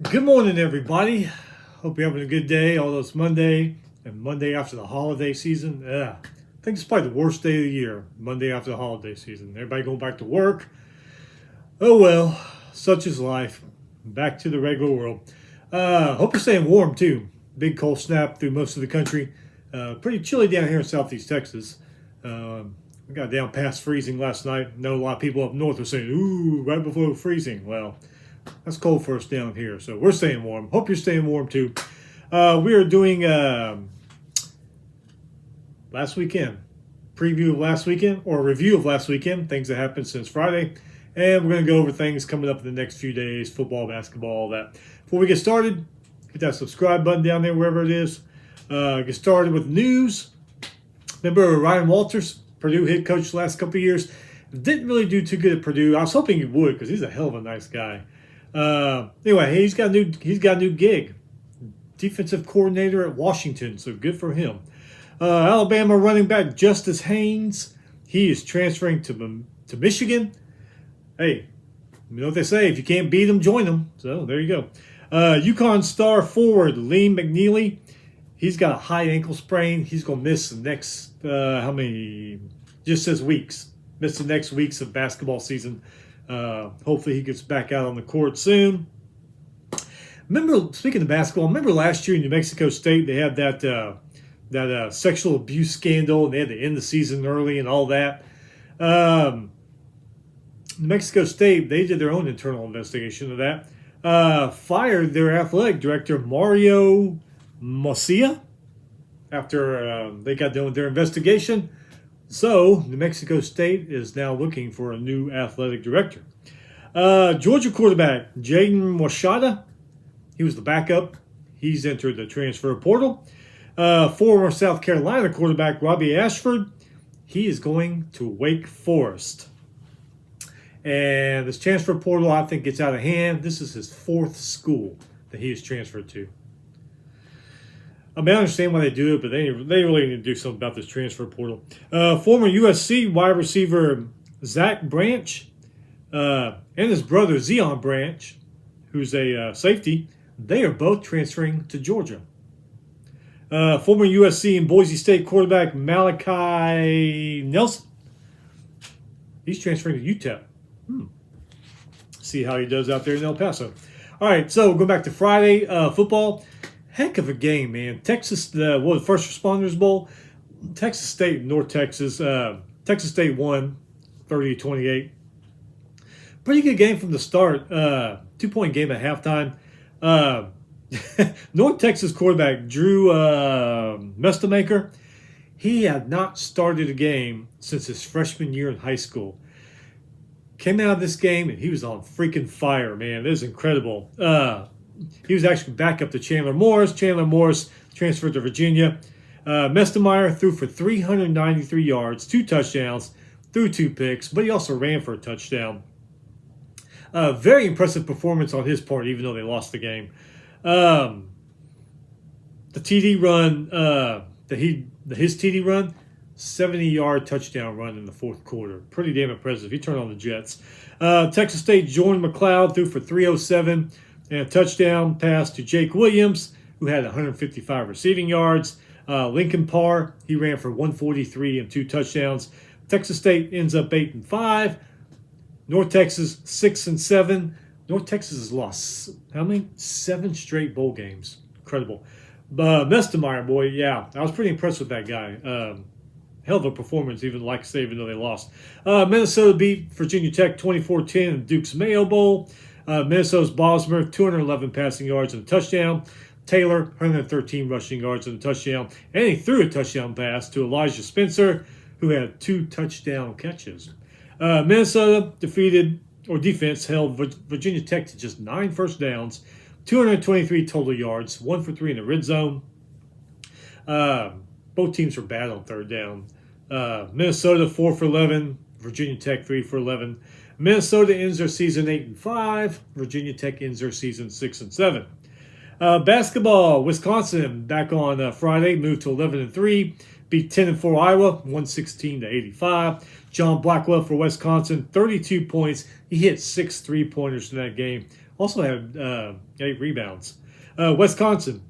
Good morning, everybody. Hope you're having a good day. Although it's Monday and Monday after the holiday season. Yeah, I think it's probably the worst day of the year. Monday after the holiday season. Everybody going back to work. Oh well, such is life. Back to the regular world. Hope you're staying warm too. Big cold snap through most of the country. Pretty chilly down here in Southeast Texas. We got down past freezing last night. I know a lot of people up north are saying, "Ooh, right before freezing." Well, that's cold for us down here, so we're staying warm. Hope you're staying warm too. We are doing last weekend preview of last weekend or review of last weekend, things that happened since Friday, and we're going to go over things coming up in the next few days, football, basketball, all that. Before we get started, hit that subscribe button down there wherever it is. Get started with news. Remember Ryan Walters, Purdue head coach the last couple of years, didn't really do too good at Purdue. I was hoping he would because he's a hell of a nice guy. Anyway, he's got a new gig, defensive coordinator at Washington. So good for him. Alabama running back Justice Haynes, he is transferring to Michigan. Hey, you know what they say: if you can't beat them, join them. So there you go. UConn star forward Lee McNeely, he's got a high ankle sprain. He's gonna miss the next how many? Just says weeks. Miss the next weeks of basketball season. Hopefully he gets back out on the court soon. Remember, speaking of basketball, remember last year in New Mexico State they had that sexual abuse scandal and they had to end the season early and all that. New Mexico State, they did their own internal investigation of that. Fired their athletic director Mario Macia after they got done with their investigation. So, New Mexico State is now looking for a new athletic director. Georgia quarterback Jaden Washada, he was the backup. He's entered the transfer portal. Former South Carolina quarterback Robbie Ashford, he is going to Wake Forest. And this transfer portal, I think, gets out of hand. This is his fourth school that he is transferred to. I mean, I understand why they do it, but they really need to do something about this transfer portal. Former USC wide receiver Zach Branch and his brother Zion Branch, who's a safety, they are both transferring to Georgia. Former USC and Boise State quarterback Malachi Nelson, he's transferring to UTEP. See how he does out there in El Paso. All right, so going back to Friday football. Heck of a game, man. Texas, the First Responders Bowl. Texas State, North Texas. Texas State won 30-28. Pretty good game from the start. 2-point game at halftime. North Texas quarterback Drew Mestamaker, he had not started a game since his freshman year in high school. Came out of this game and he was on freaking fire, man. It was incredible. He was actually back up to Chandler Morris. Chandler Morris transferred to Virginia. Mestmeyer threw for 393 yards, 2 touchdowns, threw 2 picks, but he also ran for a touchdown. Very impressive performance on his part, even though they lost the game. The TD run, his TD run, 70-yard touchdown run in the fourth quarter. Pretty damn impressive. He turned on the Jets. Texas State, Jordan McLeod threw for 307. And a touchdown pass to Jake Williams, who had 155 receiving yards. Lincoln Parr, he ran for 143 and 2 touchdowns. Texas State ends up 8-5. North Texas 6-7. North Texas has lost how many? 7 straight bowl games. Incredible. Mestmeyer, boy, yeah, I was pretty impressed with that guy. Hell of a performance, even though they lost. Minnesota beat Virginia Tech 24-10 in the Duke's Mayo Bowl. Minnesota's Bosmer, 211 passing yards and a touchdown. Taylor, 113 rushing yards and a touchdown. And he threw a touchdown pass to Elijah Spencer, who had 2 touchdown catches. Minnesota defense held Virginia Tech to just 9 first downs, 223 total yards, 1 for 3 in the red zone. Both teams were bad on third down. Minnesota 4 for 11, Virginia Tech 3 for 11. Minnesota ends their season 8-5. Virginia Tech ends their season 6-7. Basketball, Wisconsin back on Friday, moved to 11-3, beat 10-4 Iowa, 116-85. John Blackwell for Wisconsin, 32 points. He hit 6 3-pointers in that game. Also had 8 rebounds. Wisconsin,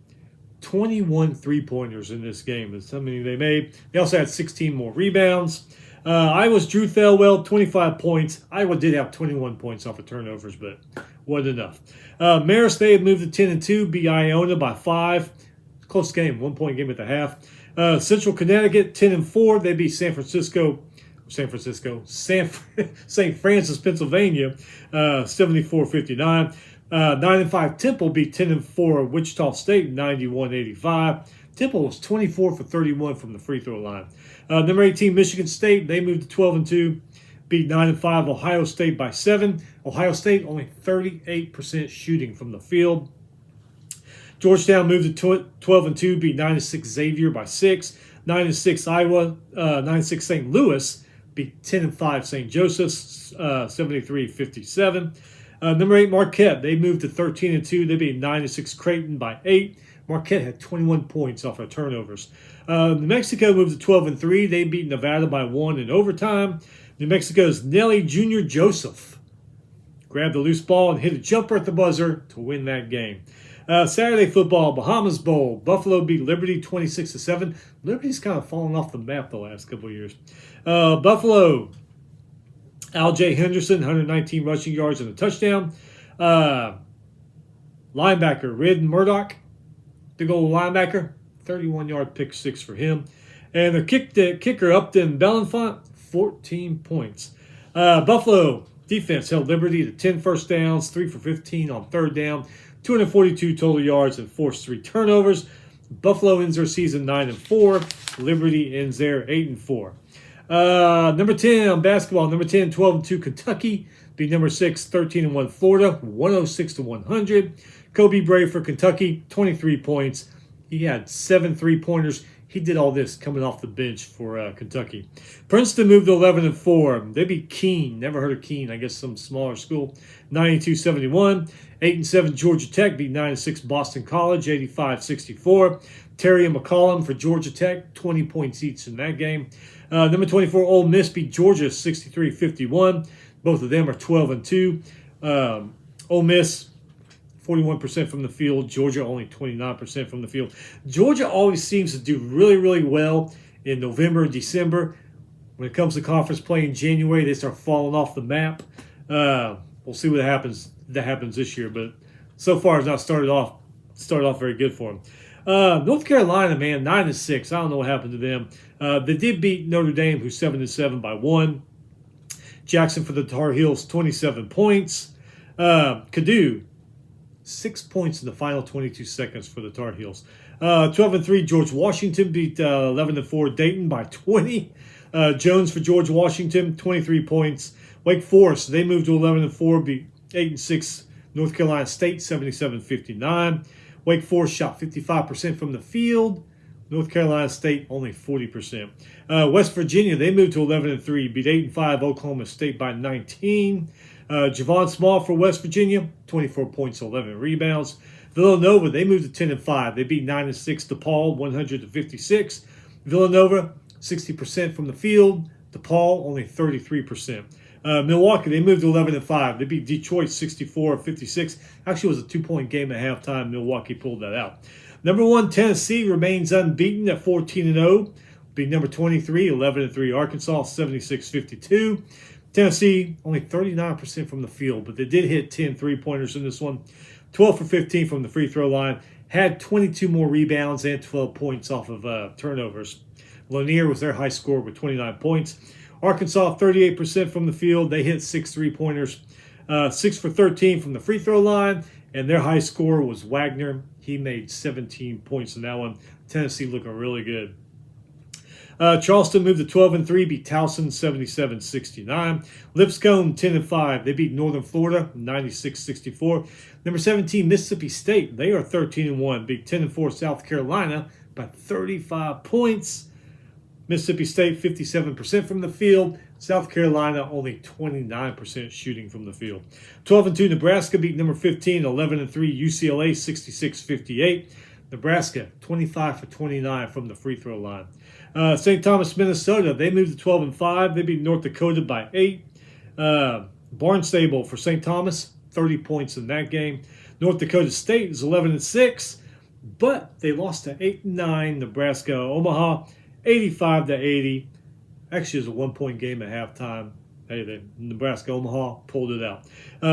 21 3-pointers in this game. That's how many they made. They also had 16 more rebounds. Iowa's Drew Thelwell, 25 points. Iowa did have 21 points off of turnovers, but wasn't enough. Marist, they had moved to 10-2, beat Iona by 5. Close game, 1-point game at the half. Central Connecticut, 10-4. They beat St. Francis, Pennsylvania, 74-59. 9-5 Temple beat 10-4 Wichita State, 91-85. Temple was 24 for 31 from the free throw line. Number 18 Michigan State, they moved to 12-2, beat 9-5 Ohio State by 7. Ohio State only 38% shooting from the field. Georgetown moved to 12-2, beat 9-6 Xavier by 6. 9-6 Iowa, 9-6 St. Louis beat 10-5 St. Joseph's, 73-57. Number 8 Marquette, they moved to 13-2. They beat 9-6 Creighton by 8. Marquette had 21 points off of turnovers. New Mexico moved to 12-3. They beat Nevada by 1 in overtime. New Mexico's Nelly Jr. Joseph grabbed the loose ball and hit a jumper at the buzzer to win that game. Saturday football, Bahamas Bowl. Buffalo beat Liberty 26-7. Liberty's kind of fallen off the map the last couple of years. Buffalo, Al J. Henderson, 119 rushing yards and a touchdown. Linebacker, Ridden Murdoch, big old linebacker, 31-yard pick 6 for him. And the kicker, Upton Belenfant, 14 points. Buffalo defense held Liberty to 10 first downs, 3 for 15 on third down, 242 total yards, and forced 3 turnovers. Buffalo ends their season 9-4. Liberty ends there 8-4. Number 10 basketball. Number 10, 12-2 Kentucky beat number 6, 13-1 Florida, 106-100. Kobe Bray for Kentucky, 23 points. He had 7 3-pointers. He did all this coming off the bench for Kentucky. Princeton moved to 11-4. They beat Keene. Never heard of Keene. I guess some smaller school. 92-71. 8-7 Georgia Tech beat 9-6 Boston College. 85-64. Terry and McCollum for Georgia Tech. 20 points each in that game. Number 24 Ole Miss beat Georgia 63-51. Both of them are 12-2. Ole Miss 41% from the field. Georgia only 29% from the field. Georgia always seems to do really, really well in November and December. When it comes to conference play in January, they start falling off the map. We'll see what happens this year, but so far it's not started off very good for them. North Carolina, man, 9-6. I don't know what happened to them. They did beat Notre Dame, who's 7-7 by 1. Jackson for the Tar Heels, 27 points. Cadou, 6 points in the final 22 seconds for the Tar Heels. 12-3, George Washington beat 11-4 Dayton by 20. Jones for George Washington, 23 points. Wake Forest, they moved to 11-4, beat 8-6 North Carolina State, 77-59. Wake Forest shot 55% from the field. North Carolina State only 40%. West Virginia, they moved to 11-3, beat 8-5 Oklahoma State by 19. Javon Small for West Virginia, 24 points, 11 rebounds. Villanova, they moved to 10-5. They beat 9-6 DePaul, 100-56. Villanova, 60% from the field. DePaul, only 33%. Milwaukee, they moved to 11-5. They beat Detroit 64-56. Actually, it was a 2-point game at halftime. Milwaukee pulled that out. Number 1, Tennessee remains unbeaten at 14-0. Beat number 23, 11-3 Arkansas, 76-52. Tennessee, only 39% from the field, but they did hit 10 3-pointers in this one. 12 for 15 from the free throw line. Had 22 more rebounds and 12 points off of turnovers. Lanier was their high scorer with 29 points. Arkansas, 38% from the field. They hit 6 3-pointers. 6 for 13 from the free throw line. And their high scorer was Wagner. He made 17 points in that one. Tennessee looking really good. Charleston moved to 12-3, beat Towson 77-69. Lipscomb 10-5. They beat Northern Florida 96-64. Number 17, Mississippi State. They are 13-1, beat 10-4 South Carolina by 35 points. Mississippi State 57% from the field. South Carolina only 29% shooting from the field. 12-2 Nebraska beat number 15, 11-3 UCLA 66-58. Nebraska 25 for 29 from the free throw line. St. Thomas, Minnesota, they moved to 12-5. They beat North Dakota by 8. Barnstable for St. Thomas, 30 points in that game. North Dakota State is 11-6, but they lost to 8-9 Nebraska Omaha, 85-80. Actually, it was a 1-point game at halftime. Hey, Nebraska Omaha pulled it out.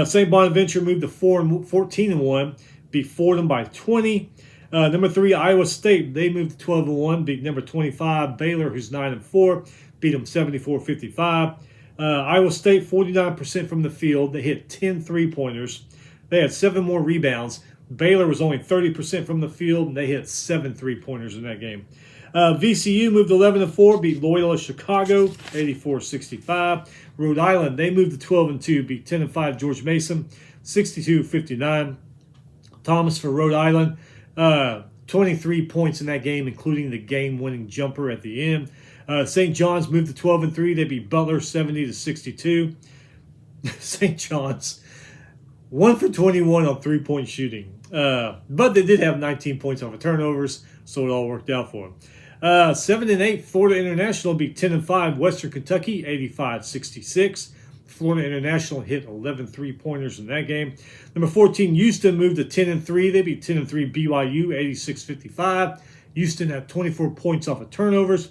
St. Bonaventure moved to 14-1, beat Fordham by 20. Number 3, Iowa State, they moved to 12-1, beat number 25 Baylor, who's 9-4, beat them 74-55. Iowa State, 49% from the field. They hit 10 3-pointers. They had 7 more rebounds. Baylor was only 30% from the field, and they hit 7 3-pointers in that game. VCU moved 11-4, beat Loyola Chicago, 84-65. Rhode Island, they moved to 12-2, beat 10-5 George Mason, 62-59. Thomas for Rhode Island, 23 points in that game, including the game-winning jumper at the end. St. John's moved to 12-3. They beat Butler 70-62. St. John's 1 for 21 on 3-point shooting, but they did have 19 points off of turnovers, so it all worked out for them. 7-8 Florida International beat 10-5 Western Kentucky 85-66. Florida International hit 11 3-pointers in that game. Number 14 Houston moved to 10-3. They beat 10-3 BYU 86-55. Houston had 24 points off of turnovers.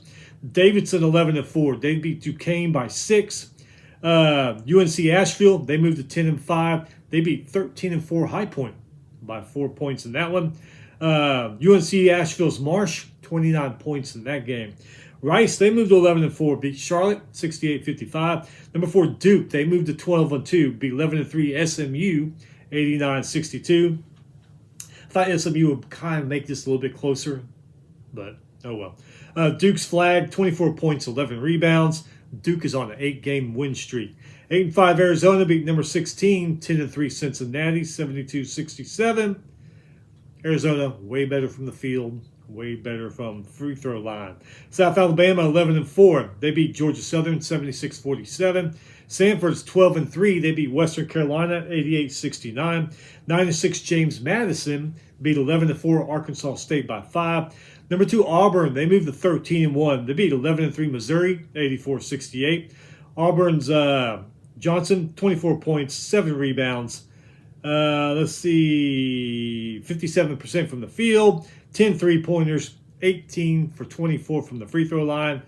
Davidson 11-4. They beat Duquesne by 6. UNC Asheville, they moved to 10-5. They beat 13-4 High Point by 4 points in that one. UNC Asheville's Marsh, 29 points in that game. Rice, they moved to 11-4, beat Charlotte 68-55. Number 4 Duke, they moved to 12-2, beat 11-3 SMU 89-62. I thought SMU would kind of make this a little bit closer, but oh well. Duke's Flag, 24 points, 11 rebounds. Duke is on an 8-game win streak. 8-5 Arizona beat number 16, 10-3 Cincinnati, 72-67. Arizona, way better from the field, way better from free throw line. South Alabama, 11-4. They beat Georgia Southern, 76-47. Sanford's 12-3. They beat Western Carolina, 88-69. 9-6 James Madison beat 11-4 Arkansas State by 5. Number 2 Auburn, they moved to 13-1. They beat 11-3 Missouri, 84-68. Auburn's Johnson, 24 points, 7 rebounds. Let's see, 57% from the field, 10 3-pointers, 18 for 24 from the free throw line,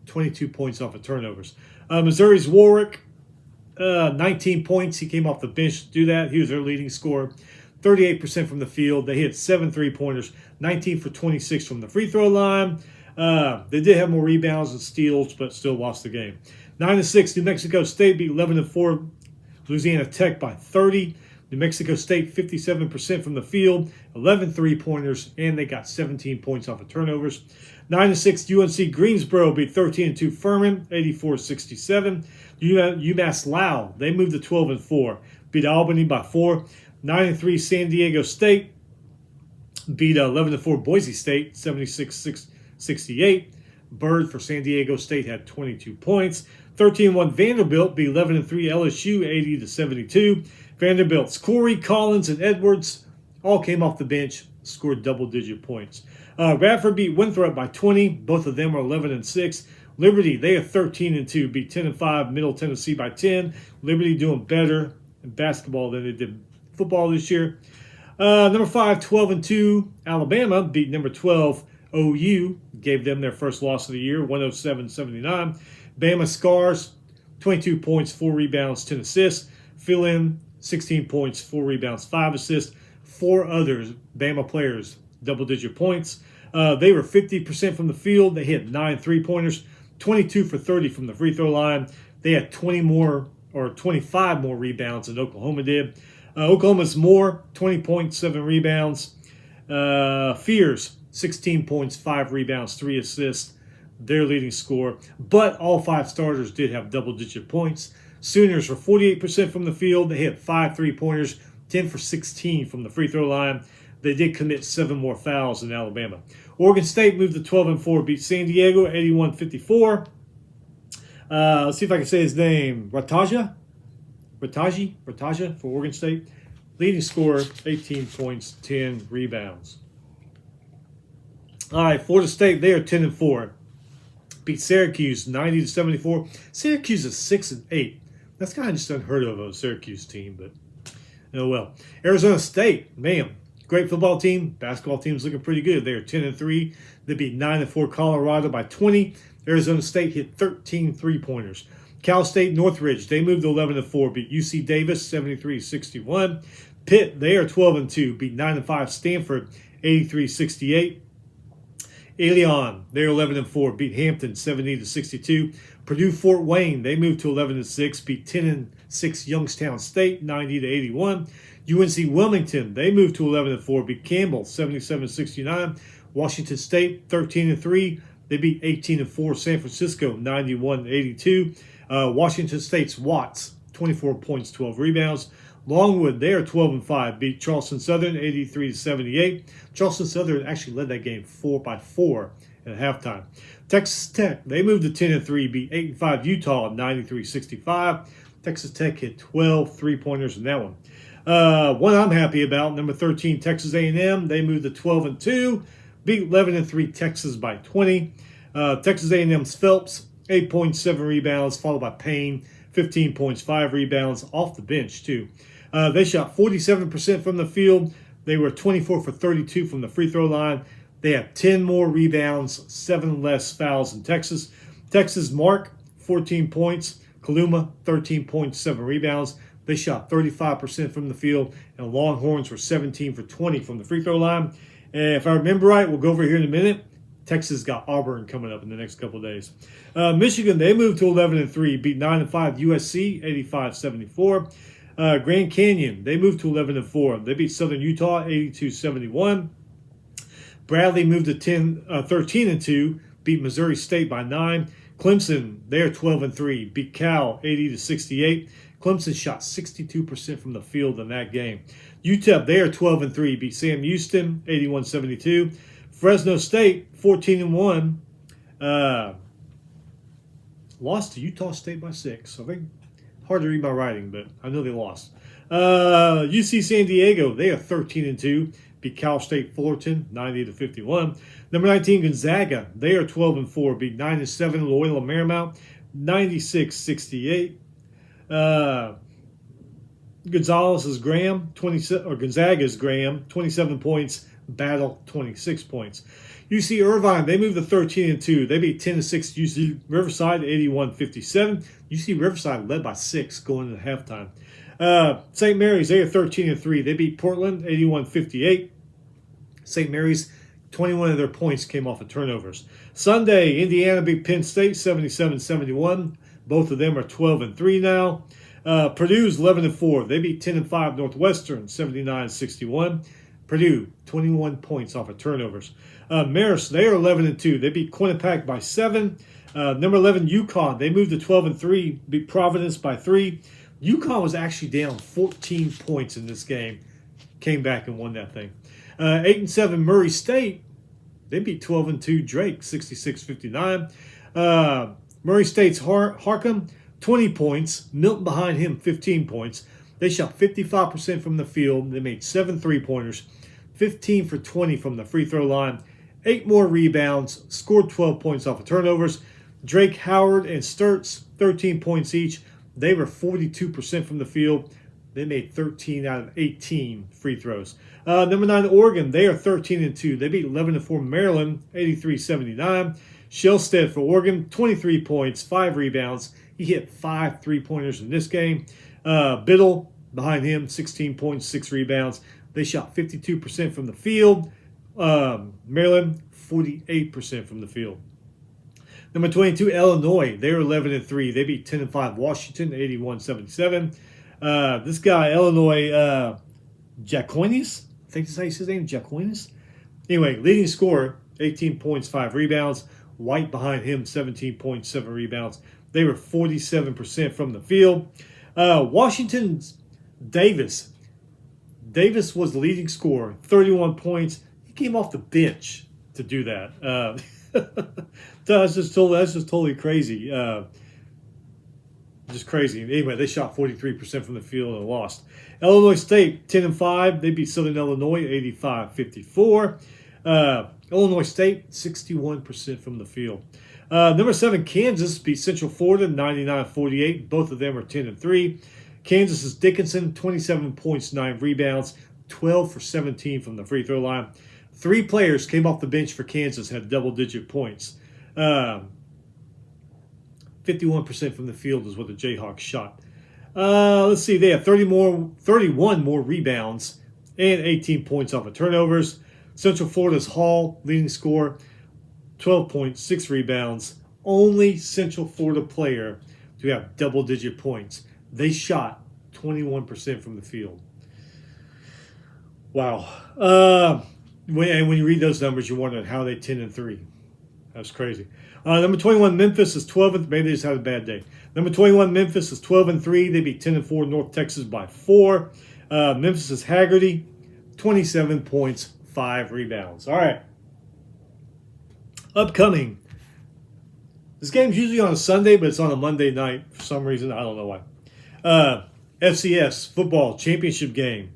22 points off of turnovers. Missouri's Warwick, 19 points. He came off the bench to do that. He was their leading scorer. 38% from the field. They hit 7 3-pointers, 19 for 26 from the free throw line. They did have more rebounds and steals, but still lost the game. 9-6 New Mexico State beat 11-4 Louisiana Tech by 30. New Mexico State, 57% from the field, 11 3-pointers, and they got 17 points off of turnovers. 9-6 UNC Greensboro beat 13-2 Furman, 84-67. UMass Lowell, they moved to 12-4, beat Albany by 4. 9-3 San Diego State beat 11-4 Boise State, 76-68. Bird for San Diego State had 22 points. 13-1 Vanderbilt beat 11-3 LSU, 80-72. Vanderbilt's Corey, Collins, and Edwards all came off the bench, scored double-digit points. Radford beat Winthrop by 20. Both of them are 11-6. Liberty, they are 13-2, beat 10-5 Middle Tennessee by 10. Liberty doing better in basketball than they did football this year. Number 5, 12-2 Alabama beat number 12 OU, gave them their first loss of the year, 107-79. Bama Scars, 22 points, 4 rebounds, 10 assists. Fill in, 16 points, 4 rebounds, 5 assists. 4 others, Bama players, double-digit points. They were 50% from the field. They hit 9 3-pointers, 22 for 30 from the free throw line. They had 25 more rebounds than Oklahoma did. Oklahoma's Moore, 20 points, 7 rebounds. Fears, 16 points, 5 rebounds, 3 assists. Their leading scorer. But all 5 starters did have double-digit points. Sooners were 48% from the field. They hit 5 3-pointers, 10 for 16 from the free throw line. They did commit 7 more fouls than Alabama. Oregon State moved to 12-4, beat San Diego 81-54. Let's see if I can say his name. Rattaja for Oregon State. Leading scorer, 18 points, 10 rebounds. All right, Florida State, they are 10-4. Beat Syracuse 90-74. Syracuse is 6-8. That's kind of just unheard of a Syracuse team, but Oh well. Arizona State, man, great football team. Basketball team's looking pretty good. They are 10-3. They beat 9-4 Colorado by 20. Arizona State hit 13 3-pointers. Cal State Northridge, they moved to 11-4, beat UC Davis 73-61. Pitt, they are 12-2, beat 9-5 Stanford 83-68. Alliance, they're 11-4, beat Hampton 70-62. Purdue Fort Wayne, they moved to 11-6, beat 10-6 Youngstown State 90-81. UNC Wilmington, they moved to 11-4, beat Campbell 77-69. Washington State 13-3, they beat 18-4 San Francisco 91-82. Washington State's Watts 24 points, 12 rebounds. Longwood, they are 12-5, beat Charleston Southern 83-78. Charleston Southern actually led that game 4-4 at halftime. Texas Tech, they moved to 10-3, beat 8-5 Utah 93-65. Texas Tech hit 12 3-pointers in that one. One I'm happy about, number 13 Texas A&M, they moved to 12-2, beat 11-3 Texas by 20. Texas A&M's Phelps 8.7 rebounds, followed by Payne 15 points, 5 rebounds off the bench too. They shot 47% from the field. They were 24 for 32 from the free throw line. They have 10 more rebounds, 7 less fouls than Texas. Texas Mark, 14 points. Kaluma, 13.7 rebounds. They shot 35% from the field. And Longhorns were 17 for 20 from the free throw line. And if I remember right, we'll go over here in a minute. Texas got Auburn coming up in the next couple of days. Michigan, they moved to 11-3, beat 9-5 USC, 85-74. Grand Canyon, they moved to 11-4. They beat Southern Utah, 82-71. Bradley moved to 13-2, beat Missouri State by 9. Clemson, they're 12-3, beat Cal, 80-68. Clemson shot 62% from the field in that game. UTEP, they are 12-3, beat Sam Houston, 81-72. Fresno State, 14-1, lost to Utah State by 6. I think hard to read my writing, but I know they lost. UC San Diego, they are 13-2, beat Cal State Fullerton 90-51. Number 19 Gonzaga, they are 12-4, beat 9-7 Loyola Marymount 96-68. Gonzaga's Graham, 27 points. Battle 26 points. UC Irvine, they moved to 13-2. They beat 10-6 UC Riverside 81-57. UC Riverside led by 6 going into halftime. St. Mary's, they are 13-3. They beat Portland 81-58. St. Mary's, 21 of their points came off of turnovers. Sunday, Indiana beat Penn State 77-71. Both of them are 12-3 now. Purdue's 11-4. They beat 10-5 Northwestern 79-61. Purdue, 21 points off of turnovers. Marist, they are 11-2. They beat Quinnipiac by 7. Number 11, UConn, they moved to 12-3, beat Providence by 3. UConn was actually down 14 points in this game. Came back and won that thing. 8-7 Murray State, they beat 12-2 Drake, 66-59. Murray State's Harcum, 20 points. Milton behind him, 15 points. They shot 55% from the field. They made 7 3-pointers, 15 for 20 from the free throw line, 8 more rebounds, scored 12 points off of turnovers. Drake, Howard, and Sturts, 13 points each. They were 42% from the field. They made 13 out of 18 free throws. Number 9, Oregon, they are 13-2. They beat 11-4 Maryland, 83-79. Shellstead for Oregon, 23 points, 5 rebounds. He hit 5 3-pointers in this game. Biddle, behind him, 16 points, 6 rebounds. They shot 52% from the field. Maryland, 48% from the field. Number 22, Illinois. They were 11-3. They beat 10-5 Washington, 81-77. This guy, Illinois, Jacqueline, I think that's how you say his name, Jacqueline. Anyway, leading scorer, 18 points, 5 rebounds. White behind him, 17 points, 7 rebounds. They were 47% from the field. Washington's Davis. Davis was the leading scorer, 31 points. He came off the bench to do that. That's just totally crazy. Just crazy. Anyway, they shot 43% from the field and lost. Illinois State, 10-5. They beat Southern Illinois, 85-54. Illinois State, 61% from the field. Number 7, Kansas beat Central Florida, 99-48. Both of them are 10-3. Kansas's Dickinson, 27 points, 9 rebounds, 12 for 17 from the free throw line. 3 players came off the bench for Kansas, had double-digit points. 51% from the field is what the Jayhawks shot. Let's see, they had 31 more rebounds and 18 points off of turnovers. Central Florida's Hall, leading scorer, 12 points, 6 rebounds. Only Central Florida player to have double-digit points. They shot 21% from the field. Wow. When you read those numbers, you're wondering how they 10-3. That's crazy. Number 21, Memphis is 12. Maybe they just had a bad day. Number 21, Memphis is 12-3. They beat 10-4 North Texas by 4. Memphis is Haggerty, 27 points, 5 rebounds. All right. Upcoming. This game's usually on a Sunday, but it's on a Monday night for some reason. I don't know why. FCS football championship game.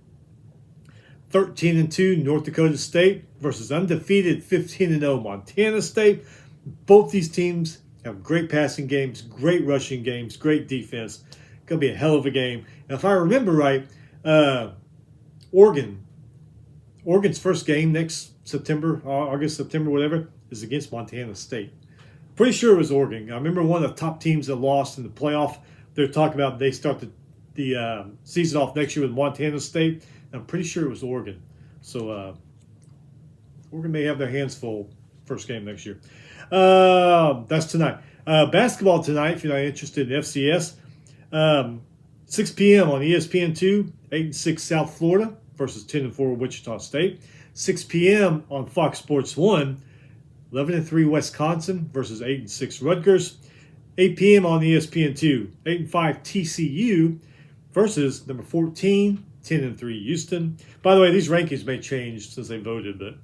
13-2 North Dakota State versus undefeated 15-0 Montana State. Both these teams have great passing games, great rushing games, great defense. Going to be a hell of a game. And if I remember right, Oregon's first game next September, August, September, whatever, is against Montana State. Pretty sure it was Oregon. I remember one of the top teams that lost in the playoff. They're talking about they start the season off next year with Montana State. I'm pretty sure it was Oregon. So Oregon may have their hands full first game next year. That's tonight. Basketball tonight, if you're not interested in FCS. 6 p.m. on ESPN2, 8-6 South Florida versus 10-4 Wichita State. 6 p.m. on Fox Sports 1, 11-3 Wisconsin versus 8-6 Rutgers. 8 p.m. on ESPN2, 8-5 TCU versus number 14, 10-3 Houston. By the way, these rankings may change since they voted, but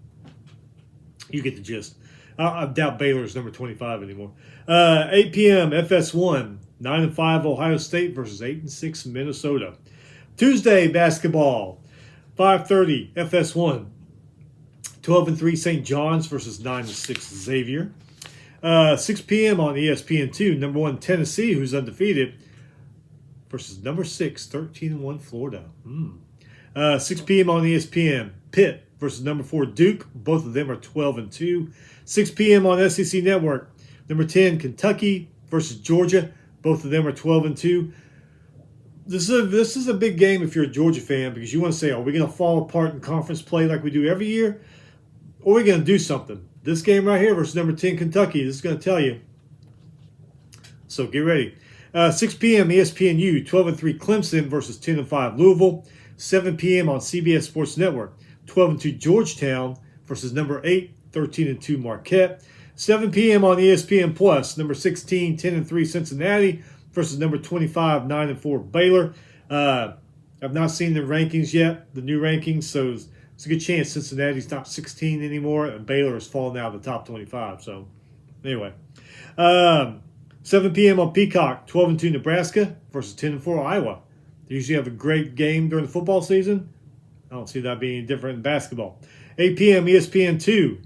you get the gist. I doubt Baylor's number 25 anymore. 8 p.m. FS1, 9-5 Ohio State versus 8-6 Minnesota. Tuesday basketball, 5:30 FS1, 12-3 St. John's versus 9-6 Xavier. 6 p.m. on ESPN2, number 1 Tennessee, who's undefeated, versus number 6, 13-1 Florida. 6 p.m. on ESPN, Pitt versus number 4 Duke. Both of them are 12-2. 6 p.m. on SEC Network, number 10 Kentucky versus Georgia. Both of them are 12-2. This is a big game if you're a Georgia fan, because you want to say, are we going to fall apart in conference play like we do every year? Or are we going to do something? This game right here versus number 10 Kentucky, this is going to tell you. So get ready. 6 p.m. ESPNU, 12-3 Clemson versus 10-5 Louisville. 7 p.m. on CBS Sports Network, 12-2 Georgetown versus number 8, 13-2 Marquette. 7 p.m. on ESPN Plus, number 16, 10-3 Cincinnati versus number 25, 9-4 Baylor. I've not seen the rankings yet, the new rankings, so it's a good chance Cincinnati's top 16 anymore, and Baylor has fallen out of the top 25. So, anyway. 7 p.m. on Peacock, 12-2 Nebraska versus 10-4 Iowa. They usually have a great game during the football season. I don't see that being any different in basketball. 8 p.m. ESPN2.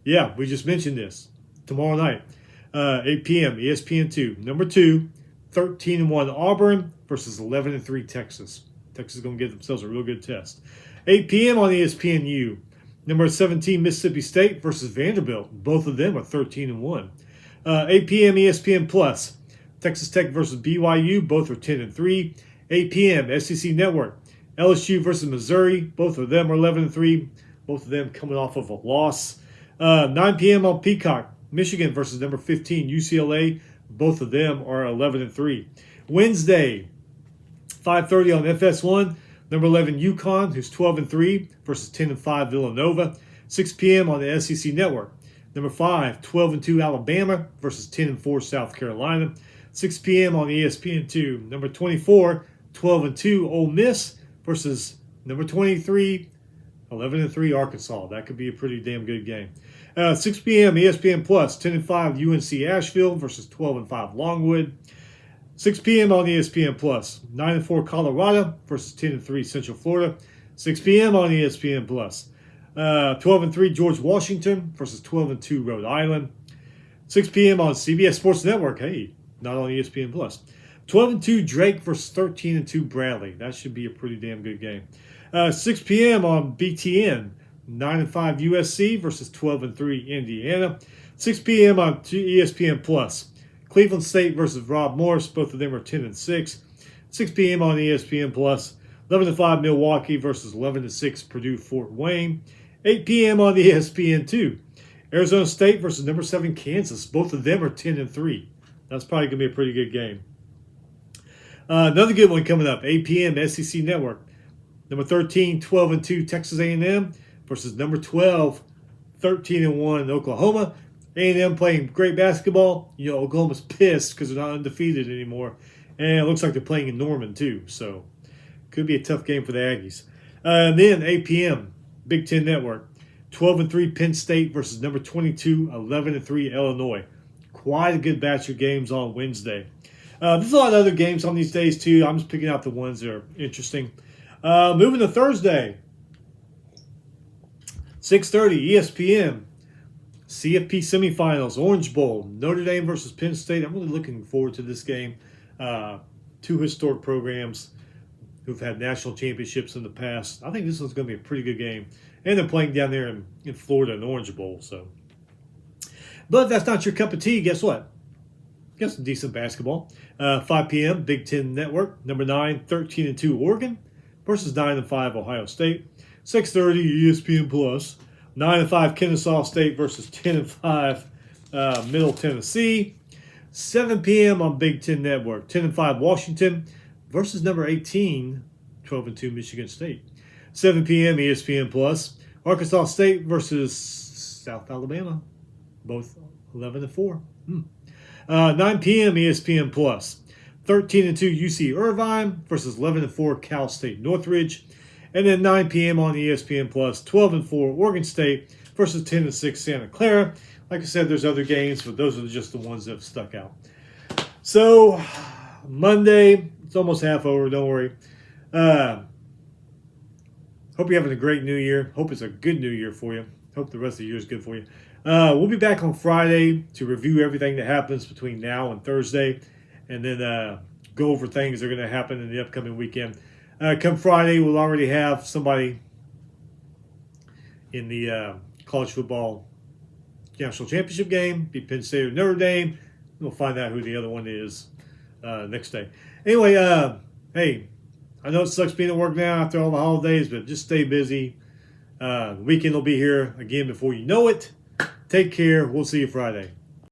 Yeah, we just mentioned this. Tomorrow night, 8 p.m. ESPN2. Number 2, 13-1 Auburn versus 11-3 Texas. Texas is going to give themselves a real good test. 8 p.m. on ESPNU. Number 17 Mississippi State versus Vanderbilt. Both of them are 13-1. 8 p.m. ESPN Plus. Texas Tech versus BYU. Both are 10-3. 8 p.m. SEC Network. LSU versus Missouri. Both of them are 11-3. Both of them coming off of a loss. 9 p.m. on Peacock. Michigan versus number 15 UCLA. Both of them are 11-3. Wednesday, 5:30 on FS1. Number 11 UConn, who's 12-3 versus 10-5 Villanova. 6 p.m. on the SEC Network. Number 5, 12-2 Alabama versus 10-4 South Carolina. 6 p.m. on ESPN2. Number 24, 12-2 Ole Miss versus number 23, 11-3 Arkansas. That could be a pretty damn good game. 6 p.m. ESPN Plus, 10-5 UNC Asheville versus 12-5 Longwood. 6 p.m. on ESPN Plus, 9-4 Colorado versus 10-3 Central Florida. 6 p.m. on ESPN Plus, 12-3 George Washington versus 12-2 Rhode Island. 6 p.m. on CBS Sports Network. Hey, not on ESPN Plus. 12-2 Drake versus 13-2 Bradley. That should be a pretty damn good game. 6 p.m. on BTN. 9-5 USC versus 12-3 Indiana. 6 p.m. on ESPN Plus. Cleveland State versus Rob Morris. Both of them are 10-6. 6 p.m. on ESPN Plus. 11-5 Milwaukee versus 11-6 Purdue Fort Wayne. 8 p.m. on ESPN2. Arizona State versus number 7 Kansas. Both of them are 10-3. That's probably going to be a pretty good game. Another good one coming up. 8 p.m. SEC Network. Number 13, 12-2 Texas A&M versus number 12, 13-1 Oklahoma. A&M playing great basketball. You know, Oklahoma's pissed because they're not undefeated anymore. And it looks like they're playing in Norman, too. So, could be a tough game for the Aggies. And then 8 p.m., Big Ten Network. 12-3 Penn State versus number 22, 11-3 Illinois. Quite a good batch of games on Wednesday. There's a lot of other games on these days, too. I'm just picking out the ones that are interesting. Moving to Thursday. 6:30 ESPN. CFP semifinals, Orange Bowl, Notre Dame versus Penn State. I'm really looking forward to this game. Two historic programs who've had national championships in the past. I think this one's going to be a pretty good game. And they're playing down there in Florida in Orange Bowl. So, but if that's not your cup of tea, guess what? Got some decent basketball. 5 p.m., Big Ten Network. Number 9, 13-2 Oregon versus 9-5 Ohio State. 6:30 ESPN Plus. 9-5 Kennesaw State versus 10-5 Middle Tennessee. 7 p.m. on Big Ten Network. 10-5 Washington versus number 18, 12-2 Michigan State. 7 p.m. ESPN Plus. Arkansas State versus South Alabama. Both 11-4. 9 p.m. ESPN Plus. 13-2 UC Irvine versus 11-4 Cal State Northridge. And then 9 p.m. on ESPN Plus, 12-4 Oregon State versus 10-6 Santa Clara. Like I said, there's other games, but those are just the ones that have stuck out. So, Monday, it's almost half over, don't worry. Hope you're having a great new year. Hope it's a good new year for you. Hope the rest of the year is good for you. We'll be back on Friday to review everything that happens between now and Thursday, and then go over things that are going to happen in the upcoming weekend. Come Friday, we'll already have somebody in the college football national championship game, be Penn State or Notre Dame. We'll find out who the other one is next day. Anyway, hey, I know it sucks being at work now after all the holidays, but just stay busy. The weekend will be here again before you know it. Take care. We'll see you Friday.